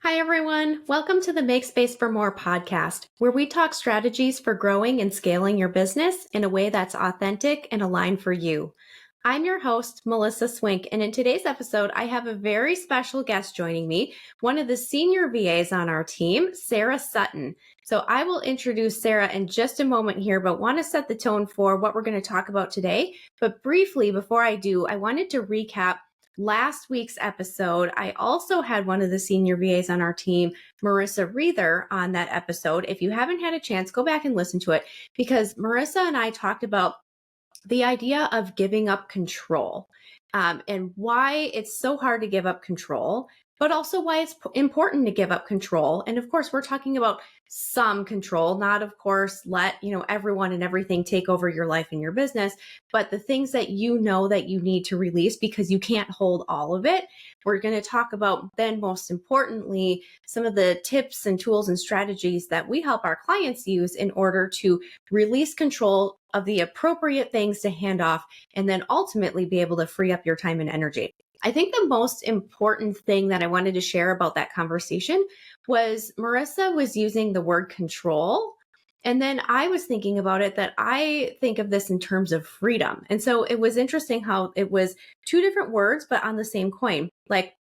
Hi, everyone. Welcome to the Make Space for More podcast, where we talk strategies for growing and scaling your business in a way that's authentic and aligned for you. I'm your host, Melissa Swink, and in today's episode, I have a very special guest joining me, one of the senior VAs on our team, Sarah Sutton. So I will introduce Sarah in just a moment here, but want to set the tone for what we're going to talk about today. But briefly, before I do, I wanted to recap last week's episode. I also had one of the senior VAs on our team, Marissa Reether, on that episode. If you haven't had a chance, go back and listen to it, because Marissa and I talked about the idea of giving up control and why it's so hard to give up control, but also why it's important to give up control. And of course, we're talking about some control, not of course, let everyone and everything take over your life and your business, but the things that you know that you need to release because you can't hold all of it. We're going to talk about then, most importantly, some of the tips and tools and strategies that we help our clients use in order to release control of the appropriate things to hand off, and then ultimately be able to free up your time and energy. I think the most important thing that I wanted to share about that conversation was Marissa was using the word control. And then I was thinking about it that I think of this in terms of freedom. And so it was interesting how it was two different words, but on the same coin. Like,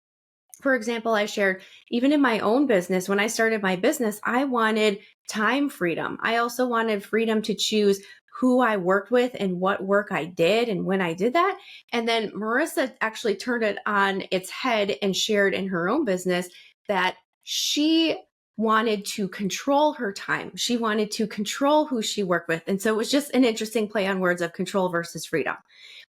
for example, I shared, even in my own business, when I started my business, I wanted time freedom. I also wanted freedom to choose who I worked with and what work I did and when I did that. And then Marissa actually turned it on its head and shared in her own business that she wanted to control her time. She wanted to control who she worked with. And so it was just an interesting play on words of control versus freedom.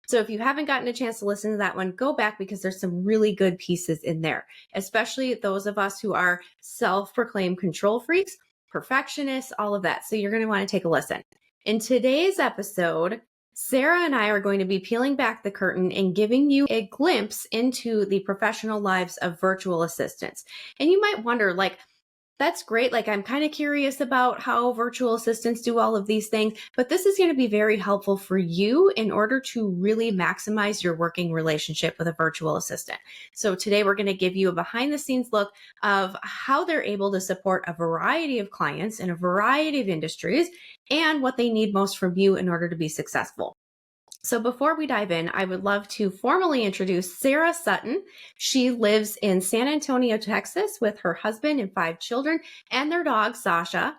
So if you haven't gotten a chance to listen to that one, go back, because there's some really good pieces in there, especially those of us who are self-proclaimed control freaks, perfectionists, all of that. So you're going to want to take a listen. In today's episode, Sarah and I are going to be peeling back the curtain and giving you a glimpse into the professional lives of virtual assistants. And you might wonder, that's great. I'm kind of curious about how virtual assistants do all of these things, but this is going to be very helpful for you in order to really maximize your working relationship with a virtual assistant. So today we're going to give you a behind the scenes look of how they're able to support a variety of clients in a variety of industries and what they need most from you in order to be successful. So before we dive in, I would love to formally introduce Sarah Sutton. She lives in San Antonio, Texas with her husband and 5 children and their dog, Sasha.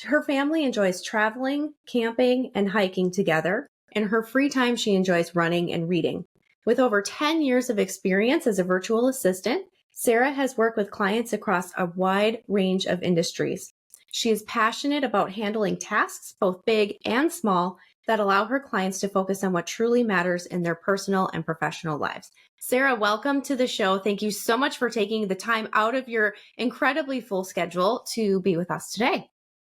Her family enjoys traveling, camping, and hiking together. In her free time, she enjoys running and reading. With over 10 years of experience as a virtual assistant, Sarah has worked with clients across a wide range of industries. She is passionate about handling tasks, both big and small, that allow her clients to focus on what truly matters in their personal and professional lives. Sarah, welcome to the show. Thank you so much for taking the time out of your incredibly full schedule to be with us today.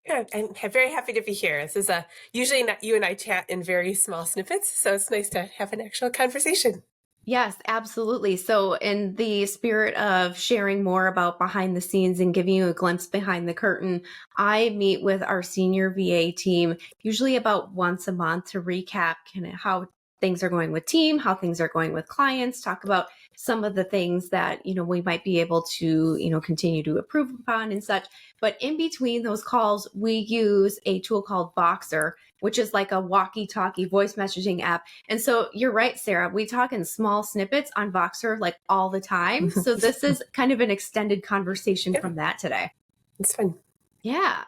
Yeah, I'm very happy to be here. This is usually not you and I chat in very small snippets, so it's nice to have an actual conversation. Yes, absolutely. So in the spirit of sharing more about behind the scenes and giving you a glimpse behind the curtain, I meet with our senior VA team usually about once a month to recap kind of how things are going with team, how things are going with clients, talk about some of the things that, we might be able to, continue to improve upon and such. But in between those calls, we use a tool called Voxer, which is like a walkie-talkie voice messaging app. And so you're right, Sarah, we talk in small snippets on Voxer all the time. So this is kind of an extended conversation from that today. It's fun. Yeah.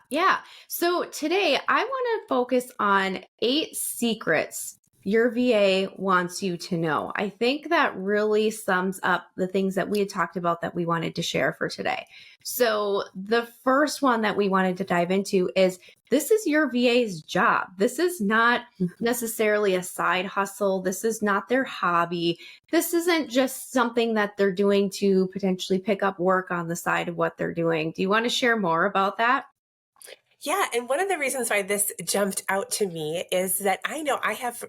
So today I want to focus on 8 secrets your VA wants you to know. I think that really sums up the things that we had talked about that we wanted to share for today. So the first one that we wanted to dive into is, this is your VA's job. This is not necessarily a side hustle. This is not their hobby. This isn't just something that they're doing to potentially pick up work on the side of what they're doing. Do you want to share more about that? Yeah, and one of the reasons why this jumped out to me is that I know I have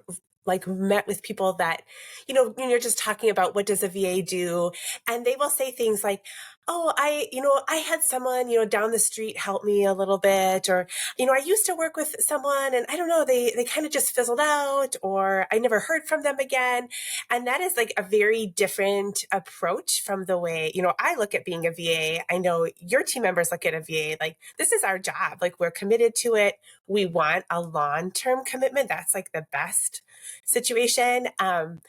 met with people that, when you're just talking about what does a VA do, and they will say things like, oh, I had someone, down the street help me a little bit, or, I used to work with someone and I don't know, they kind of just fizzled out, or I never heard from them again. And that is like a very different approach from the way, I look at being a VA. I know your team members look at a VA, like this is our job. Like we're committed to it. We want a long-term commitment. That's like the best situation. And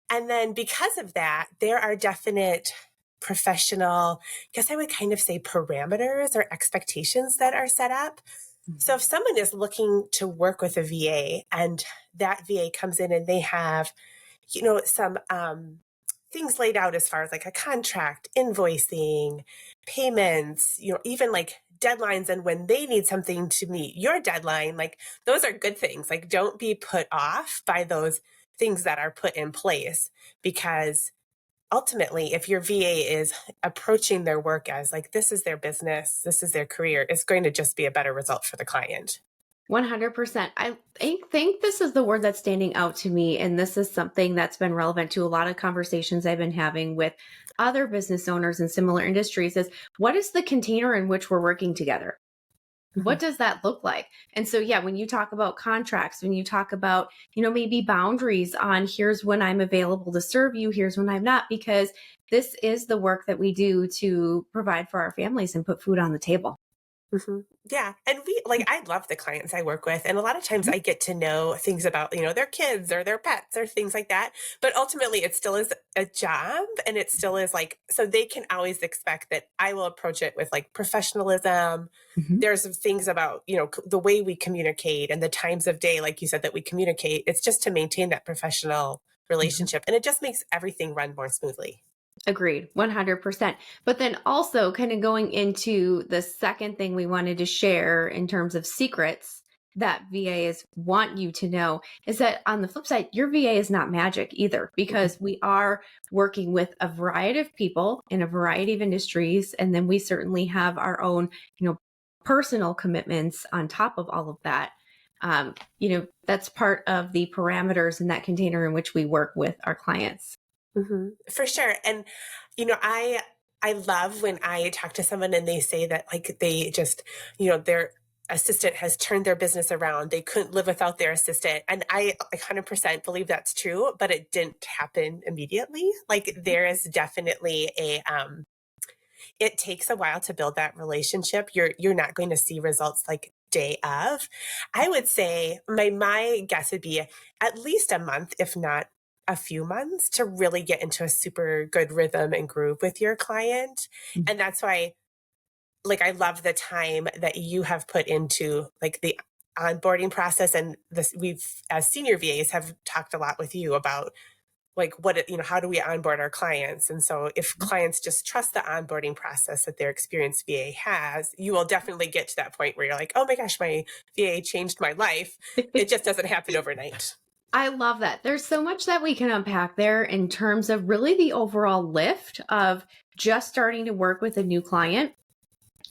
then because of that, there are definite professional, I guess I would kind of say parameters or expectations that are set up. So if someone is looking to work with a VA and that VA comes in and they have, some things laid out as far as like a contract, invoicing, payments, even like deadlines and when they need something to meet your deadline, like those are good things. Like don't be put off by those things that are put in place, because ultimately, if your VA is approaching their work as like, this is their business, this is their career, it's going to just be a better result for the client. 100%. I think this is the word that's standing out to me. And this is something that's been relevant to a lot of conversations I've been having with other business owners in similar industries is what is the container in which we're working together? What does that look like? And so, yeah, when you talk about contracts, when you talk about, maybe boundaries on here's when I'm available to serve you, here's when I'm not, because this is the work that we do to provide for our families and put food on the table. Mm-hmm. Yeah. And I love the clients I work with. And a lot of times I get to know things about, their kids or their pets or things like that. But ultimately it still is a job, and it still is like, so they can always expect that I will approach it with like professionalism. There's some things about, the way we communicate and the times of day, like you said, that we communicate. It's just to maintain that professional relationship. And it just makes everything run more smoothly. Agreed, 100%. But then also kind of going into the second thing we wanted to share in terms of secrets that VAs want you to know is that on the flip side, your VA is not magic either, because we are working with a variety of people in a variety of industries. And then we certainly have our own, personal commitments on top of all of that. That's part of the parameters in that container in which we work with our clients. For sure. And, I love when I talk to someone and they say that like they just, their assistant has turned their business around. They couldn't live without their assistant. And I 100% believe that's true, but it didn't happen immediately. Like there is definitely it takes a while to build that relationship. You're not going to see results like day of. I would say my guess would be at least a month, if not a few months, to really get into a super good rhythm and groove with your client. And that's why, like, I love the time that you have put into like the onboarding process. And this, we've, as senior VAs, have talked a lot with you about like how do we onboard our clients? And so if clients just trust the onboarding process that their experienced VA has, you will definitely get to that point where you're like, oh my gosh, my VA changed my life. It just doesn't happen overnight. I love that. There's so much that we can unpack there in terms of really the overall lift of just starting to work with a new client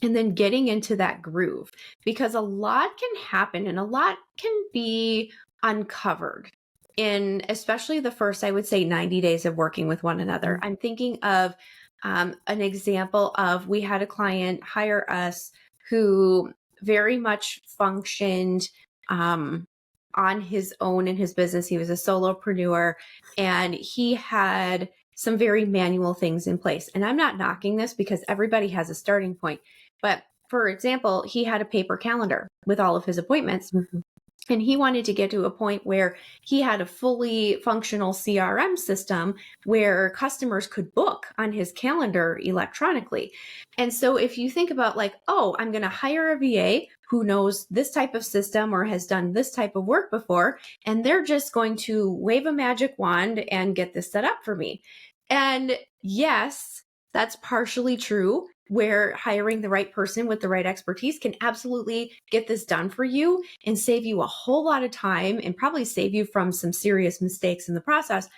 and then getting into that groove, because a lot can happen and a lot can be uncovered in especially the first, I would say, 90 days of working with one another. I'm thinking of an example of we had a client hire us who very much functioned on his own in his business. He was a solopreneur and he had some very manual things in place. And I'm not knocking this because everybody has a starting point. But for example, he had a paper calendar with all of his appointments. And he wanted to get to a point where he had a fully functional CRM system where customers could book on his calendar electronically. And so if you think about like, oh, I'm going to hire a VA who knows this type of system or has done this type of work before, and they're just going to wave a magic wand and get this set up for me. And yes, that's partially true, where hiring the right person with the right expertise can absolutely get this done for you and save you a whole lot of time and probably save you from some serious mistakes in the process.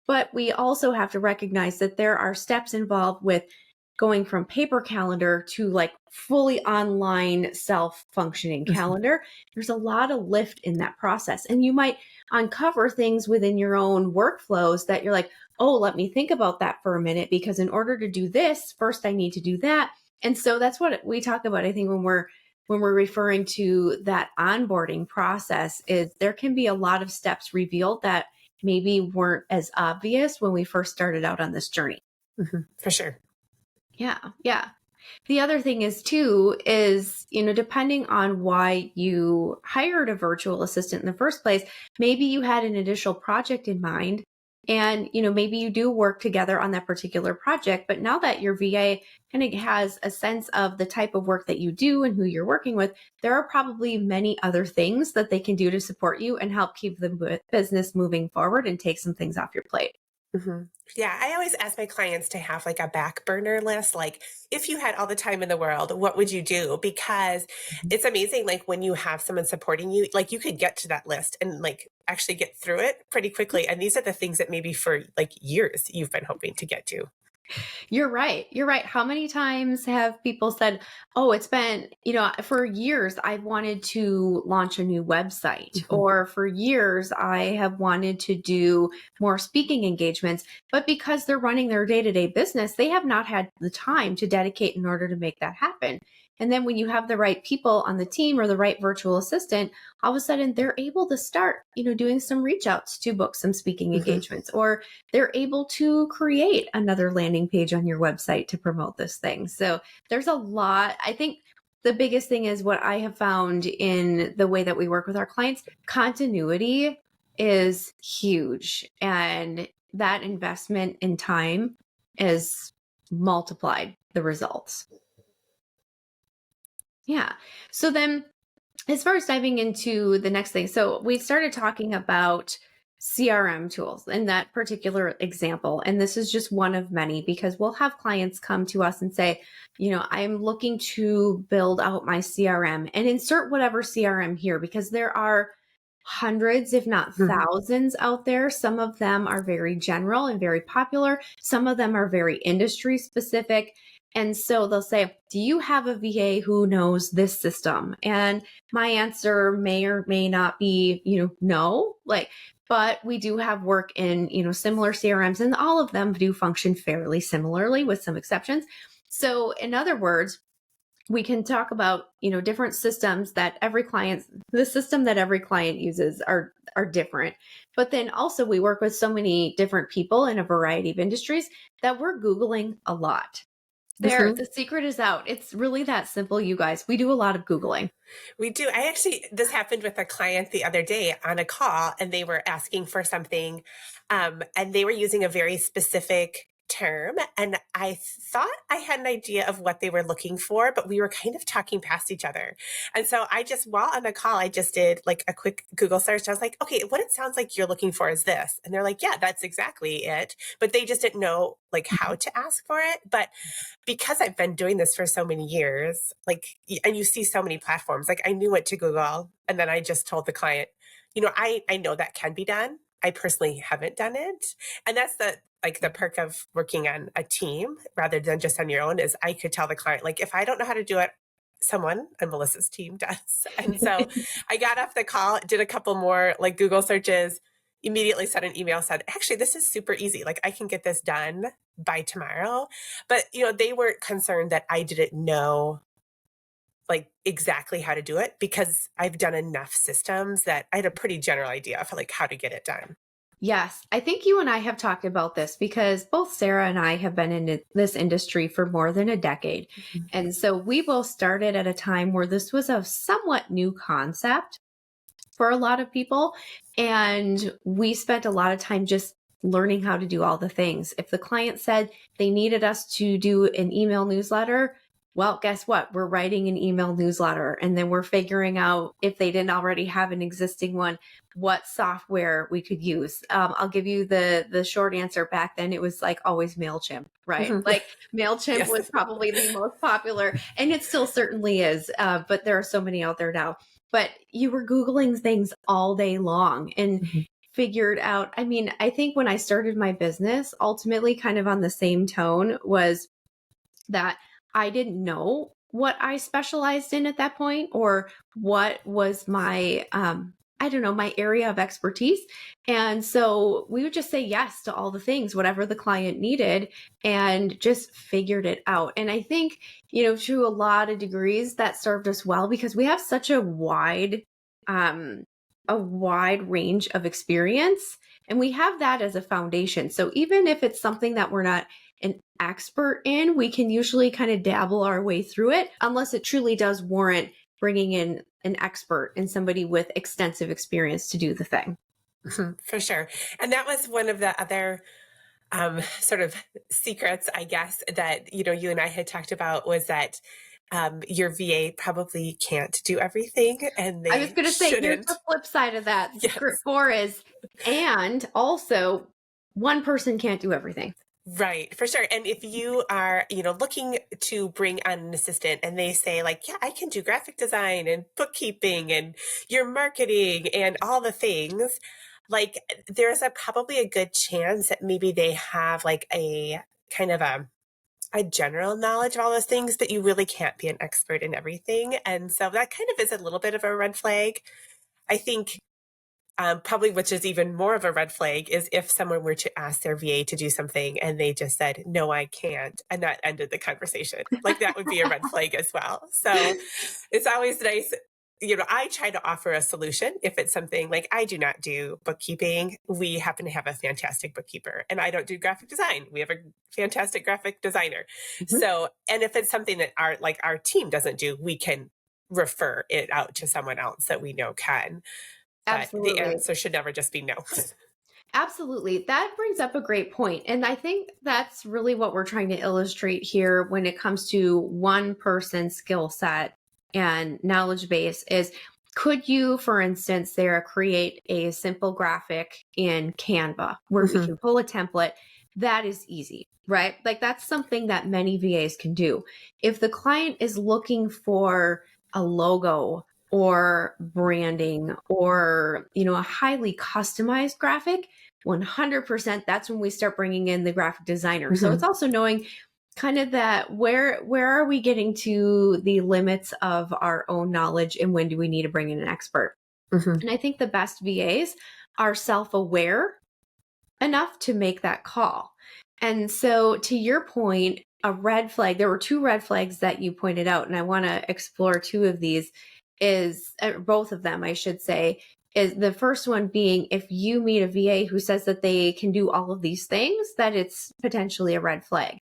But we also have to recognize that there are steps involved with going from paper calendar to like fully online self-functioning calendar, there's a lot of lift in that process. And you might uncover things within your own workflows that you're like, oh, let me think about that for a minute, because in order to do this, first I need to do that. And so that's what we talk about, I think, when we're referring to that onboarding process, is there can be a lot of steps revealed that maybe weren't as obvious when we first started out on this journey. For sure. Yeah. Yeah. The other thing is too, is, depending on why you hired a virtual assistant in the first place, maybe you had an initial project in mind and, maybe you do work together on that particular project, but now that your VA kind of has a sense of the type of work that you do and who you're working with, there are probably many other things that they can do to support you and help keep the business moving forward and take some things off your plate. Yeah, I always ask my clients to have like a back burner list. Like, if you had all the time in the world, what would you do? Because it's amazing, like when you have someone supporting you, like you could get to that list and like actually get through it pretty quickly. And these are the things that maybe for like years you've been hoping to get to. You're right. You're right. How many times have people said, oh, it's been, for years, I've wanted to launch a new website, or for years, I have wanted to do more speaking engagements, but because they're running their day-to-day business, they have not had the time to dedicate in order to make that happen. And then when you have the right people on the team or the right virtual assistant, all of a sudden they're able to start, doing some reach outs to book some speaking engagements, or they're able to create another landing page on your website to promote this thing. So there's a lot. I think the biggest thing is what I have found in the way that we work with our clients, continuity is huge. And that investment in time is multiplied the results. Yeah. So then, as far as diving into the next thing, so we started talking about CRM tools in that particular example. And this is just one of many, because we'll have clients come to us and say, I'm looking to build out my CRM, and insert whatever CRM here, because there are hundreds, if not thousands out there. Some of them are very general and very popular. Some of them are very industry specific. And so they'll say, do you have a VA who knows this system? And my answer may or may not be, no, but we do have work in, similar CRMs, and all of them do function fairly similarly with some exceptions. So in other words, we can talk about, different systems that the system that every client uses are different. But then also we work with so many different people in a variety of industries that we're Googling a lot. The secret is out. It's really that simple, you guys. We do a lot of Googling. We do. This happened with a client the other day on a call, and they were asking for something, and they were using a very specific term. And I thought I had an idea of what they were looking for, but we were kind of talking past each other. And so while on the call, I just did like a quick Google search. I was like, okay, what it sounds like you're looking for is this. And they're like, yeah, that's exactly it. But they just didn't know like how to ask for it. But because I've been doing this for so many years, and you see so many platforms, like I knew what to Google. And then I just told the client, I know that can be done. I personally haven't done it. And that's the perk of working on a team rather than just on your own, is I could tell the client, like, if I don't know how to do it, someone on Melissa's team does. And so I got off the call, did a couple more like Google searches, immediately sent an email, said, actually, this is super easy. Like, I can get this done by tomorrow. But, they were concerned that I didn't know like exactly how to do it, because I've done enough systems that I had a pretty general idea of like how to get it done. Yes, I think you and I have talked about this, because both Sarah and I have been in this industry for more than a decade. And so we both started at a time where this was a somewhat new concept for a lot of people. And we spent a lot of time just learning how to do all the things. If the client said they needed us to do an email newsletter, well, guess what? We're writing an email newsletter, and then we're figuring out, if they didn't already have an existing one, what software we could use. I'll give you the short answer. Back then, it was like always MailChimp, right? Like MailChimp was probably the most popular, and it still certainly is. But there are so many out there now. But you were Googling things all day long and figured out. I mean, I think when I started my business, ultimately kind of on the same tone, was that I didn't know what I specialized in at that point or what was my, I don't know, my area of expertise. And so we would just say yes to all the things, whatever the client needed, and just figured it out. And I think, to a lot of degrees that served us well because we have such um, a wide range of experience and we have that as a foundation. So even if it's something that we're not an expert in, we can usually kind of dabble our way through it unless it truly does warrant bringing in an expert and somebody with extensive experience to do the thing. For sure. And that was one of the other sort of secrets, I guess, that, you and I had talked about was that your VA probably can't do everything and I was they going to say, here's shouldn't. the flip side of that. Yes. Secret 4 is, and also one person can't do everything. Right, for sure. And if you are, looking to bring on an assistant and they say like, yeah, I can do graphic design and bookkeeping and your marketing and all the things, like there's probably a good chance that maybe they have like a kind of a general knowledge of all those things, but you really can't be an expert in everything. And so that kind of is a little bit of a red flag. I think probably, which is even more of a red flag, is if someone were to ask their VA to do something and they just said, no, I can't, and that ended the conversation. Like that would be a red flag as well. So it's always nice. I try to offer a solution if it's something like I do not do bookkeeping. We happen to have a fantastic bookkeeper, and I don't do graphic design. We have a fantastic graphic designer. Mm-hmm. So, and if it's something that our team doesn't do, we can refer it out to someone else that we know can. Absolutely. But the answer should never just be no. Absolutely. That brings up a great point. And I think that's really what we're trying to illustrate here when it comes to one person's skill set and knowledge base is, could you, for instance, Sarah, create a simple graphic in Canva where we can pull a template? That is easy, right? Like that's something that many VAs can do. If the client is looking for a logo or branding or, a highly customized graphic, 100%, that's when we start bringing in the graphic designer. So it's also knowing kind of that where are we getting to the limits of our own knowledge and when do we need to bring in an expert? And I think the best VAs are self-aware enough to make that call. And so to your point, a red flag, there were 2 red flags that you pointed out, and I want to explore 2 of these. Is both of them, I should say, is the first one being if you meet a VA who says that they can do all of these things, that it's potentially a red flag.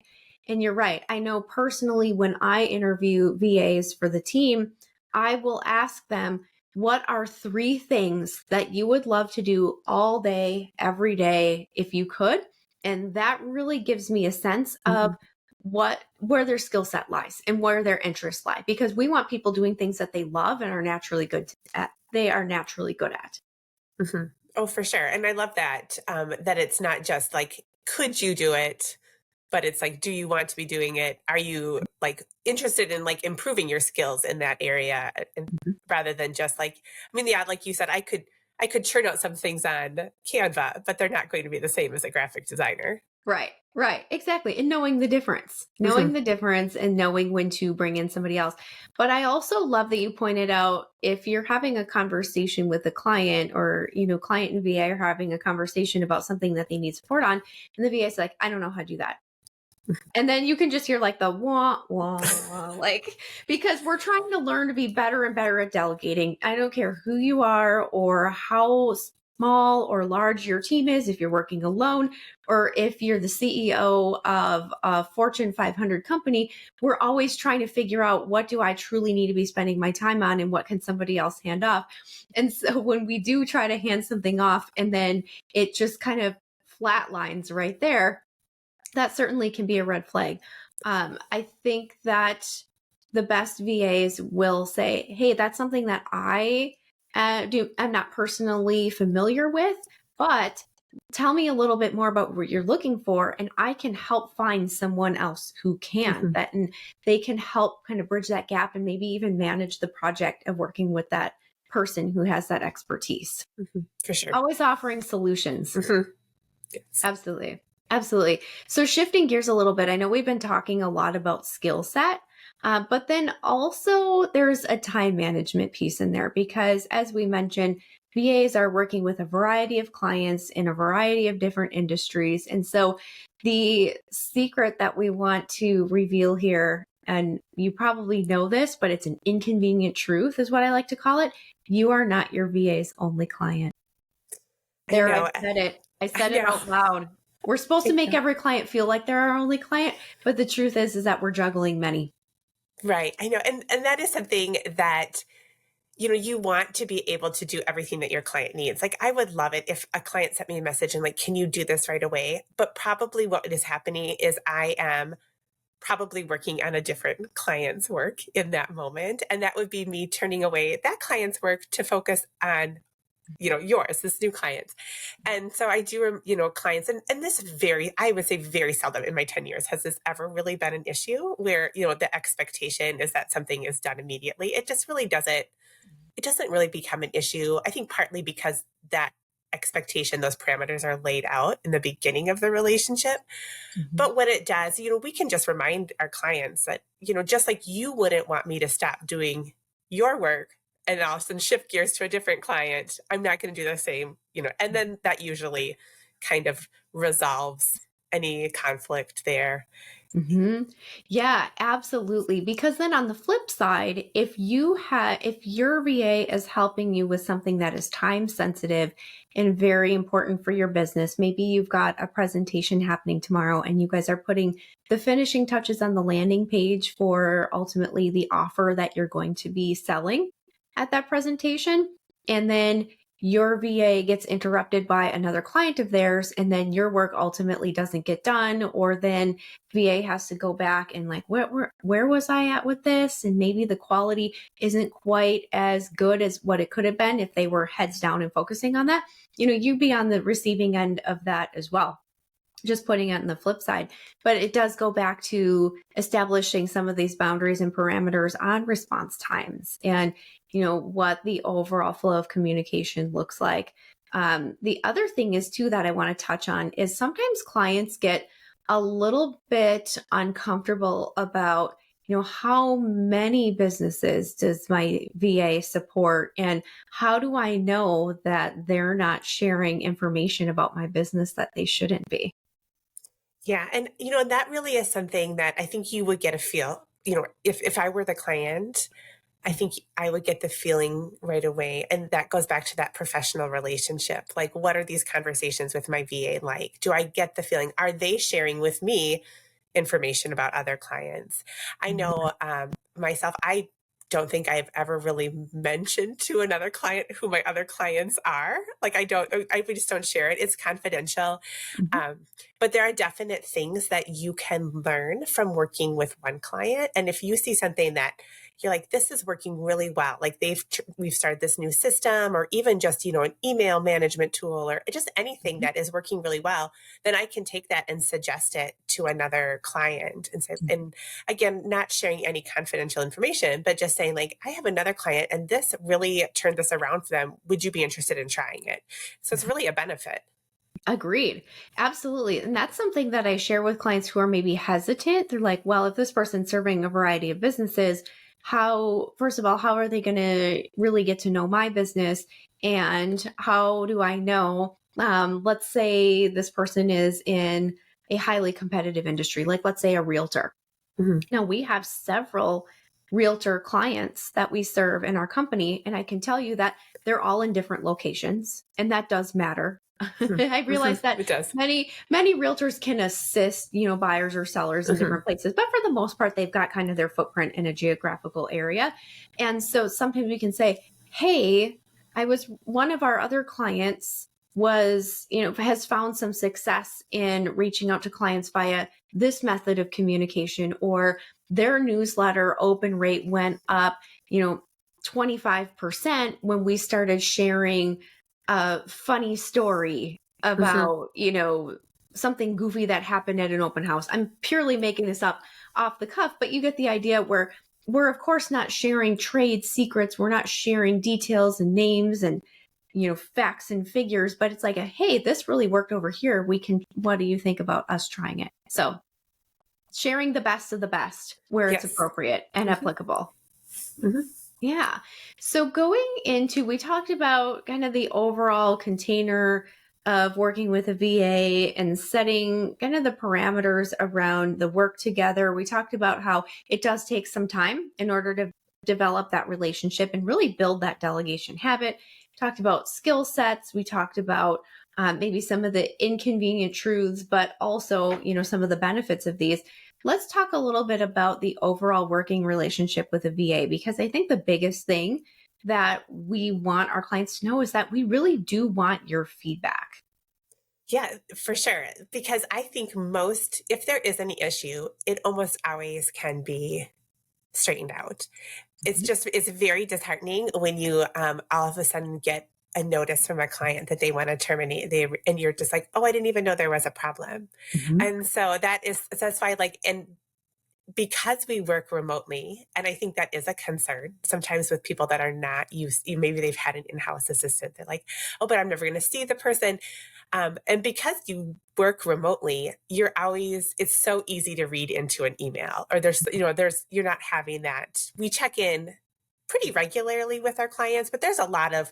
And you're right. I know personally when I interview VAs for the team, I will ask them, what are 3 things that you would love to do all day, every day, if you could? And that really gives me a sense of where their skill set lies and where their interests lie, because we want people doing things that they love and are naturally good at. Oh, for sure. And I love that, that it's not just like, could you do it? But it's like, do you want to be doing it? Are you like interested in like improving your skills in that area? And rather than just like, like you said, I could churn out some things on Canva, but they're not going to be the same as a graphic designer. Right. Exactly. And knowing the difference, and knowing when to bring in somebody else. But I also love that you pointed out, if you're having a conversation with a client or, client and VA are having a conversation about something that they need support on, and the VA is like, I don't know how to do that. And then you can just hear like the wah, wah, wah, like, because we're trying to learn to be better and better at delegating. I don't care who you are or how small or large your team is, if you're working alone, or if you're the CEO of a Fortune 500 company, we're always trying to figure out, what do I truly need to be spending my time on and what can somebody else hand off? And so when we do try to hand something off and then it just kind of flatlines right there, that certainly can be a red flag. I think that the best VAs will say, hey, that's something that I'm not personally familiar with, but tell me a little bit more about what you're looking for, and I can help find someone else who can, and they can help kind of bridge that gap and maybe even manage the project of working with that person who has that expertise. For sure. Always offering solutions. Yes. Absolutely. Absolutely. So shifting gears a little bit, I know we've been talking a lot about skill set, but then also there's a time management piece in there because as we mentioned, VAs are working with a variety of clients in a variety of different industries. And so the secret that we want to reveal here, and you probably know this, but it's an inconvenient truth is what I like to call it. You are not your VA's only client. I There, I know. said it. I I said it know. out loud. We're supposed to make every client feel like they're our only client, but the truth is that we're juggling many. Right. I know. And that is something that, you want to be able to do everything that your client needs. Like, I would love it if a client sent me a message and like, can you do this right away? But probably what is happening is I am probably working on a different client's work in that moment. And that would be me turning away that client's work to focus on yours, this new client. And so I do, clients, and this I would say very seldom in my 10 years has this ever really been an issue where, the expectation is that something is done immediately. It doesn't really become an issue. I think partly because that expectation, those parameters are laid out in the beginning of the relationship. Mm-hmm. But what it does, we can just remind our clients that, just like you wouldn't want me to stop doing your work and all of a sudden shift gears to a different client, I'm not going to do the same, and then that usually kind of resolves any conflict there. Mm-hmm. Yeah, absolutely. Because then on the flip side, if your VA is helping you with something that is time sensitive and very important for your business, maybe you've got a presentation happening tomorrow and you guys are putting the finishing touches on the landing page for ultimately the offer that you're going to be selling at that presentation. And then your VA gets interrupted by another client of theirs, and then your work ultimately doesn't get done, or then VA has to go back and like, where was I at with this? And maybe the quality isn't quite as good as what it could have been if they were heads down and focusing on that. You'd be on the receiving end of that as well. Just putting it on the flip side. But it does go back to establishing some of these boundaries and parameters on response times and, what the overall flow of communication looks like. The other thing is too that I want to touch on is sometimes clients get a little bit uncomfortable about, how many businesses does my VA support and how do I know that they're not sharing information about my business that they shouldn't be? Yeah. And, that really is something that I think you would get a feel, if I were the client, I think I would get the feeling right away. And that goes back to that professional relationship. Like, what are these conversations with my VA like? Do I get the feeling, are they sharing with me information about other clients? I know myself, I don't think I've ever really mentioned to another client who my other clients are. Like, we just don't share it. It's confidential. Mhm. But there are definite things that you can learn from working with one client. And if you see something that you're like, this is working really well, like we've started this new system, or even just, an email management tool, or just anything that is working really well, then I can take that and suggest it to another client and say, and again, not sharing any confidential information, but just saying like, I have another client and this really turned this around for them. Would you be interested in trying it? So it's really a benefit. Agreed. Absolutely. And that's something that I share with clients who are maybe hesitant. They're like, well, if this person's serving a variety of businesses, first of all, how are they going to really get to know my business? And how do I know? Let's say this person is in a highly competitive industry, like let's say a realtor. Mm-hmm. Now, we have several realtor clients that we serve in our company, and I can tell you that they're all in different locations, and that does matter. I realize that It does. many realtors can assist, buyers or sellers in different places, but for the most part, they've got kind of their footprint in a geographical area. And so sometimes we can say, hey, one of our other clients has found some success in reaching out to clients via this method of communication, or their newsletter open rate went up, 25% when we started sharing a funny story about, something goofy that happened at an open house. I'm purely making this up off the cuff, but you get the idea where we're of course not sharing trade secrets. We're not sharing details and names and facts and figures, but it's like hey, this really worked over here. What do you think about us trying it? So sharing the best of the best where it's Yes. appropriate and Mhm. applicable. Mhm. Yeah. So we talked about kind of the overall container of working with a VA and setting kind of the parameters around the work together. We talked about how it does take some time in order to develop that relationship and really build that delegation habit. Talked about skill sets. We talked about maybe some of the inconvenient truths, but also, some of the benefits of these. Let's talk a little bit about the overall working relationship with a VA, because I think the biggest thing that we want our clients to know is that we really do want your feedback. Yeah, for sure. Because I think if there is any issue, it almost always can be straightened out. It's very disheartening when you all of a sudden get a notice from a client that they want to terminate and you're just like, oh, I didn't even know there was a problem. Mhm. And so that's why, like, and because we work remotely, and I think that is a concern sometimes with people that are not used, maybe they've had an in-house assistant. They're like, oh, but I'm never going to see the person. And because you work remotely, it's so easy to read into an email, or you're not having that. We check in pretty regularly with our clients, but there's a lot of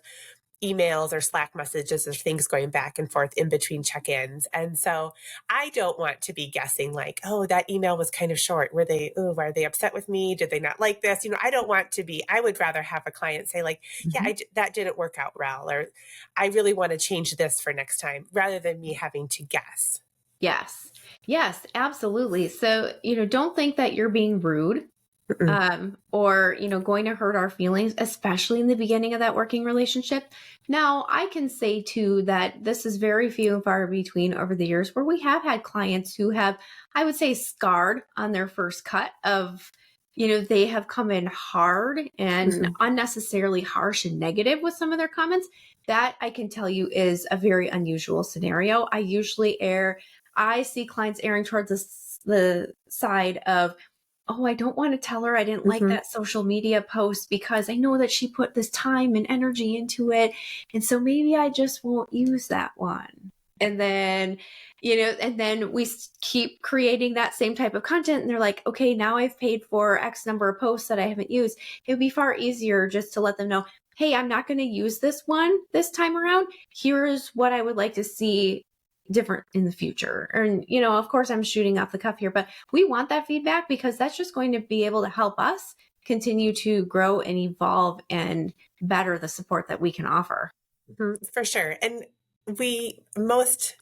emails or Slack messages or things going back and forth in between check-ins. And so I don't want to be guessing like, oh, that email was kind of short. Were they upset with me? Did they not like this? I don't want to be, I would rather have a client say like, yeah, Mhm. that didn't work out well, or I really want to change this for next time, rather than me having to guess. Yes. Yes, absolutely. So, don't think that you're being rude Mm-mm. or going to hurt our feelings, especially in the beginning of that working relationship. Now I can say too that this is very few and far between over the years where we have had clients who have, I would say, scarred on their first cut of, they have come in hard and Mm-mm. unnecessarily harsh and negative with some of their comments. That I can tell you is a very unusual scenario. I see clients erring towards the side of, oh, I don't want to tell her I didn't like Mm-hmm. that social media post because I know that she put this time and energy into it. And so maybe I just won't use that one. And then we keep creating that same type of content. And they're like, okay, now I've paid for X number of posts that I haven't used. It would be far easier just to let them know, hey, I'm not going to use this one this time around. Here's what I would like to see different in the future. And, of course, I'm shooting off the cuff here, but we want that feedback because that's just going to be able to help us continue to grow and evolve and better the support that we can offer. For sure. And most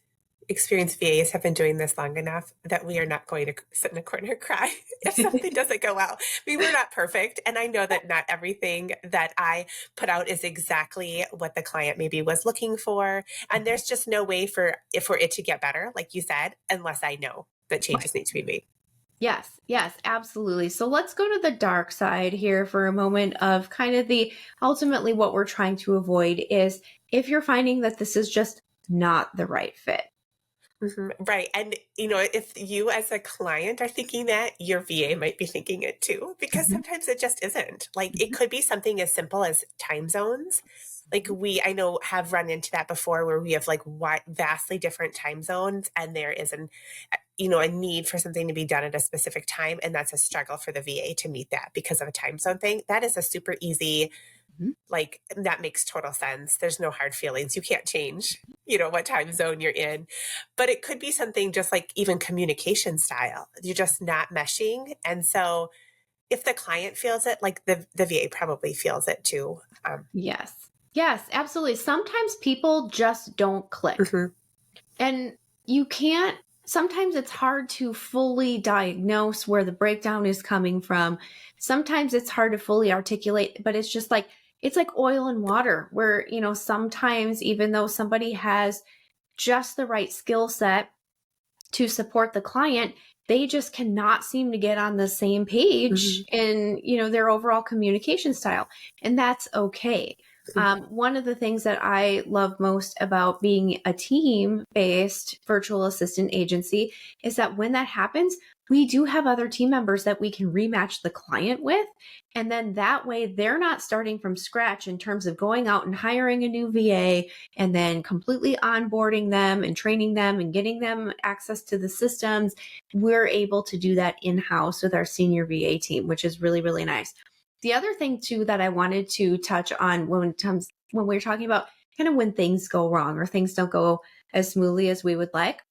experienced VAs have been doing this long enough that we are not going to sit in a corner and cry if something doesn't go well. We're not perfect. And I know that not everything that I put out is exactly what the client maybe was looking for. And there's just no way for it to get better, like you said, unless I know that changes need to be made. Yes, yes, absolutely. So let's go to the dark side here for a moment of kind of ultimately what we're trying to avoid is if you're finding that this is just not the right fit. Right. And, if you as a client are thinking that, your VA might be thinking it too, because Mhm. sometimes it just isn't. Like, it Mhm. could be something as simple as time zones. Like, I know, have run into that before, where we have like vastly different time zones, and there is a need for something to be done at a specific time. And that's a struggle for the VA to meet that because of a time zone thing. That is a super easy, Mhm. like, that makes total sense. There's no hard feelings. You can't change, what time zone you're in. But it could be something just like even communication style. You're just not meshing. And so if the client feels it, like the VA probably feels it too. Yes. Yes, absolutely. Sometimes people just don't click. Mhm. And sometimes it's hard to fully diagnose where the breakdown is coming from. Sometimes it's hard to fully articulate, but it's like oil and water where, sometimes even though somebody has just the right skill set to support the client, they just cannot seem to get on the same page Mhm. in, their overall communication style. And that's okay. One of the things that I love most about being a team-based virtual assistant agency is that when that happens, we do have other team members that we can rematch the client with. And then that way they're not starting from scratch in terms of going out and hiring a new VA and then completely onboarding them and training them and getting them access to the systems. We're able to do that in-house with our senior VA team, which is really, really nice. The other thing too that I wanted to touch on when we're talking about kind of when things go wrong or things don't go as smoothly as we would like,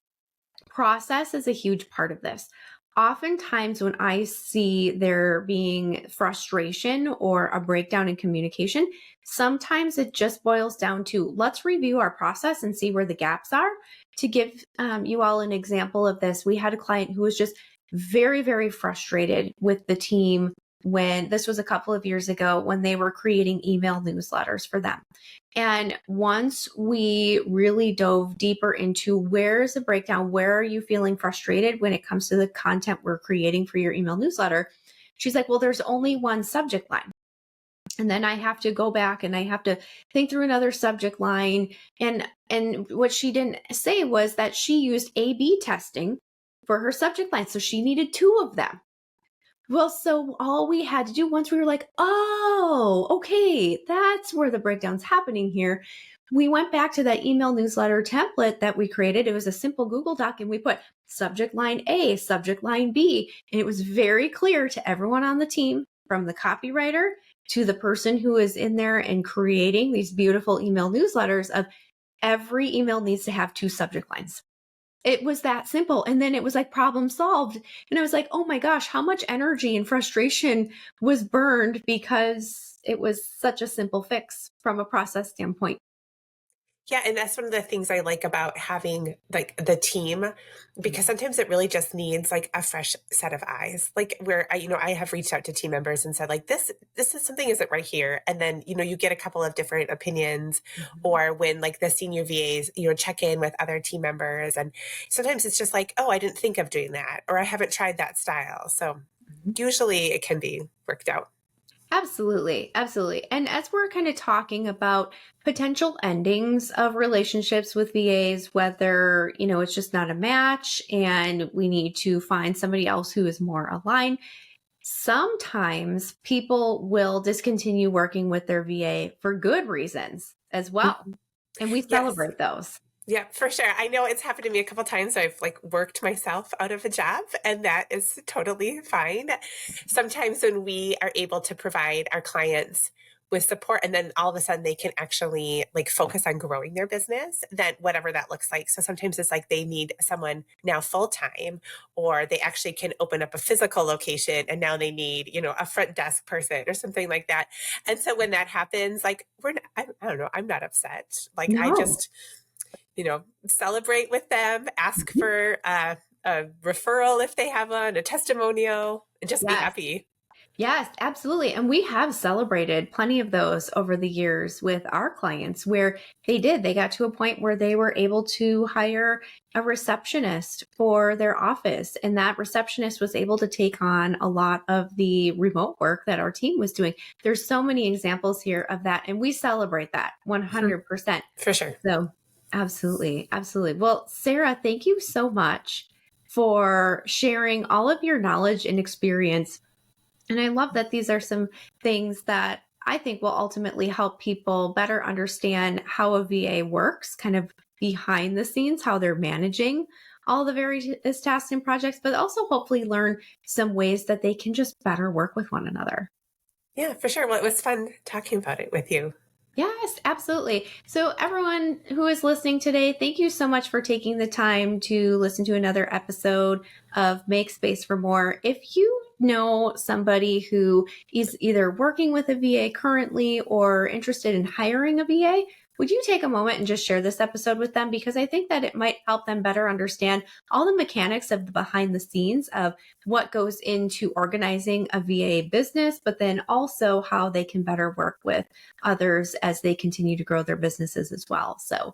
process is a huge part of this. Oftentimes when I see there being frustration or a breakdown in communication, sometimes it just boils down to let's review our process and see where the gaps are. To give you all an example of this, we had a client who was just very, very frustrated with the team when this was a couple of years ago when they were creating email newsletters for them. And once we really dove deeper into where's the breakdown, where are you feeling frustrated when it comes to the content we're creating for your email newsletter? She's like, well, there's only one subject line. And then I have to go back and I have to think through another subject line. And what she didn't say was that she used A/B testing for her subject line. So she needed two of them. Well, so all we had to do once we were like, oh, okay, that's where the breakdown's happening here. We went back to that email newsletter template that we created. It was a simple Google Doc and we put subject line A, subject line B. And it was very clear to everyone on the team, from the copywriter to the person who is in there and creating these beautiful email newsletters, of every email needs to have two subject lines. It was that simple. And then it was like problem solved. And I was like, oh my gosh, how much energy and frustration was burned because it was such a simple fix from a process standpoint. Yeah, and that's one of the things I like about having like the team, because sometimes it really just needs like a fresh set of eyes. Like where I have reached out to team members and said like this is something isn't right here, and then you get a couple of different opinions, or when like the senior VAs check in with other team members, and sometimes it's just like, oh, I didn't think of doing that, or I haven't tried that style. So usually it can be worked out. Absolutely. Absolutely. And as we're kind of talking about potential endings of relationships with VAs, whether, it's just not a match and we need to find somebody else who is more aligned, sometimes people will discontinue working with their VA for good reasons as well. And we celebrate those. Yeah, for sure. I know it's happened to me a couple of times. I've like worked myself out of a job, and that is totally fine. Sometimes when we are able to provide our clients with support, and then all of a sudden they can actually like focus on growing their business, then whatever that looks like. So sometimes it's like they need someone now full time, or they actually can open up a physical location and now they need, a front desk person or something like that. And so when that happens, like I don't know, I'm not upset. Like No. I just celebrate with them, ask for a referral if they have one, a testimonial, and just be happy. Yes, absolutely. And we have celebrated plenty of those over the years with our clients where they got to a point where they were able to hire a receptionist for their office. And that receptionist was able to take on a lot of the remote work that our team was doing. There's so many examples here of that. And we celebrate that 100%. For sure. So absolutely. Absolutely. Well, Sarah, thank you so much for sharing all of your knowledge and experience. And I love that these are some things that I think will ultimately help people better understand how a VA works, kind of behind the scenes, how they're managing all the various tasks and projects, but also hopefully learn some ways that they can just better work with one another. Yeah, for sure. Well, it was fun talking about it with you. Yes, absolutely. So everyone who is listening today, thank you so much for taking the time to listen to another episode of Make Space for More. If you know somebody who is either working with a VA currently or interested in hiring a VA, would you take a moment and just share this episode with them? Because I think that it might help them better understand all the mechanics of the behind the scenes of what goes into organizing a VA business, but then also how they can better work with others as they continue to grow their businesses as well. So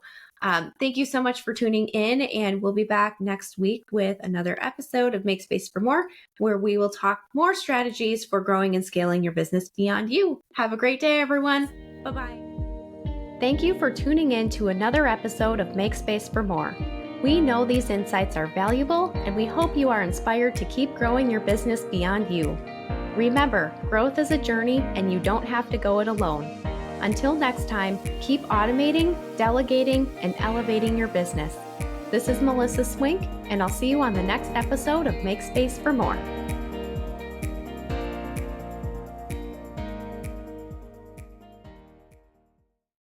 thank you so much for tuning in, and we'll be back next week with another episode of Make Space for More, where we will talk more strategies for growing and scaling your business beyond you. Have a great day, everyone. Bye-bye. Thank you for tuning in to another episode of Make Space for More. We know these insights are valuable, and we hope you are inspired to keep growing your business beyond you. Remember, growth is a journey, and you don't have to go it alone. Until next time, keep automating, delegating, and elevating your business. This is Melissa Swink, and I'll see you on the next episode of Make Space for More.